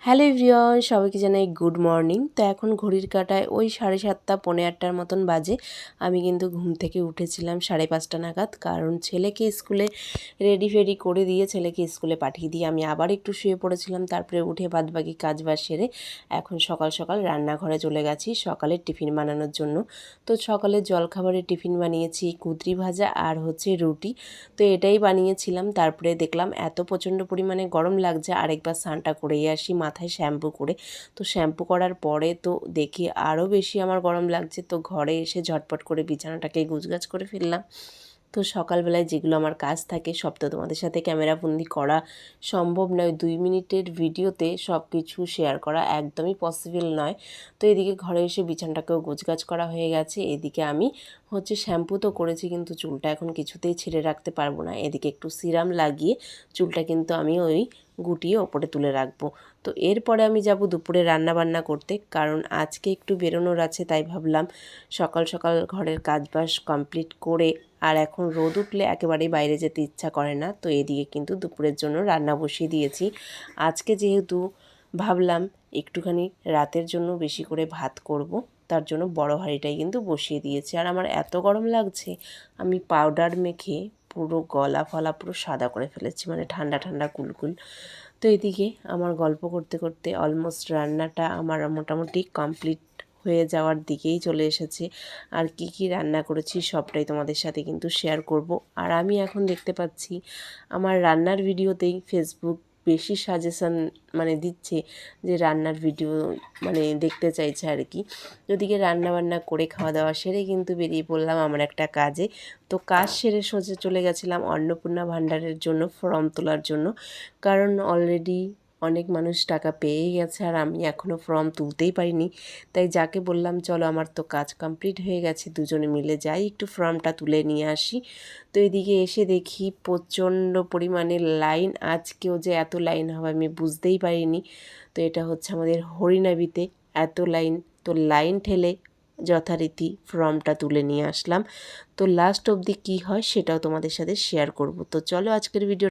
Hello everyone, সবাইকে জানাই good morning. তো এখন ঘড়ির কাঁটায় ওই 7:30 পৌনে 8টার মতন বাজে। আমি কিন্তু ঘুম থেকে উঠেছিলাম 5:30 নাগাদ, কারণ ছেলেকে স্কুলে রেডি করে দিয়ে ছেলেকে স্কুলে পাঠিয়ে দিয়ে আমি আবার একটু শুয়ে পড়েছিলাম। তারপরে উঠে বাদবাকি কাজবাজ সেরে এখন সকাল সকাল রান্নাঘরে চলে গেছি সকালের টিফিন বানানোর জন্য। তো সকালে জলখাবারের টিফিন বানিয়েছি কুঁদরি ভাজা আর হচ্ছে রুটি। তো এটাই বানিয়েছিলাম। তারপরে দেখলাম এত প্রচণ্ড পরিমাণে গরম লাগছে, আরেকবার স্নানটা করেই আসি মাথায় শ্যাম্পু করে। তো শ্যাম্পু করার পরে তো দেখি আরও বেশি আমার গরম লাগছে। তো ঘরে এসে ঝটপট করে বিছানাটাকে গুছগাছ করে ফেললাম। তো সকালবেলায় যেগুলো আমার কাজ থাকে সব তো তোমাদের সাথে ক্যামেরাবন্দি করা সম্ভব নয়, 2 মিনিটের ভিডিওতে সব কিছু শেয়ার করা একদমই পসিবল নয়। তো এদিকে ঘরে এসে বিছানাটাকেও গোছগাছ করা হয়ে গেছে। এদিকে আমি হচ্ছে শ্যাম্পু তো করেছি, কিন্তু চুলটা এখন কিছুতেই ছেড়ে রাখতে পারবো না। এদিকে একটু সিরাম লাগিয়ে চুলটা কিন্তু আমি ওই গুটিয়ে ওপরে তুলে রাখবো। তো এরপরে আমি যাব দুপুরে রান্না বান্না করতে, কারণ আজকে একটু বেরোনোর আছে। তাই ভাবলাম সকাল সকাল ঘরের কাজবাজ কমপ্লিট করে, আর এখন রোদ উঠলে একেবারেই বাইরে যেতে ইচ্ছা করে না। তো এদিকে কিন্তু দুপুরের জন্য রান্না বসিয়ে দিয়েছি। আজকে যেহেতু ভাবলাম একটুখানি রাতের জন্য বেশি করে ভাত করব, তার জন্য বড় হাঁড়িটাই কিন্তু বসিয়ে দিয়েছি। আর আমার এত গরম লাগছে, আমি পাউডার মেখে পুরো গলা ফলা পুরো সাদা করে ফেলেছি, মানে ঠান্ডা ঠান্ডা কুলকুল। তো এদিকে আমার গল্প করতে করতে অলমোস্ট রান্নাটা আমার মোটামুটি কমপ্লিট হয়ে যাওয়ার দিকেই চলে এসেছে। আর কি কি রান্না করেছি সবটাই তোমাদের সাথে কিন্তু শেয়ার করব। আর আমি এখন দেখতে পাচ্ছি আমার রান্নার ভিডিওতেই ফেসবুক বেশি সাজেশন মানে দিচ্ছে, যে রান্নার ভিডিও মানে দেখতে চাইছে আর কি। ওদিকে রান্নাবান্না করে খাওয়া দাওয়া সেরে কিন্তু বেরিয়ে পড়লাম আমার একটা কাজে। তো কাজ সেরে সোজা চলে গেছিলাম অন্নপূর্ণা ভাণ্ডারের জন্য ফর্ম তোলার জন্য, কারণ অলরেডি অনেক মানুষ টাকা পেয়ে গেছে আর আমি এখনও ফর্ম তুলতেই পারিনি। তাই যাকে বললাম চলো আমার তো কাজ কমপ্লিট হয়ে গেছে, দুজনে মিলে যাই একটু ফর্মটা তুলে নিয়ে আসি। তো এদিকে এসে দেখি প্রচণ্ড পরিমাণে লাইন। আজকেও যে এত লাইন হবে আমি বুঝতেই পারিনি। তো এটা হচ্ছে আমাদের হরিনাবিতে এত লাইন। তো লাইন ঠেলে যথারীতি ফর্মটা তুলে নিয়ে আসলাম। তো লাস্ট অবধি কী হয় সেটাও তোমাদের সাথে শেয়ার করব। তো চলো আজকের ভিডিও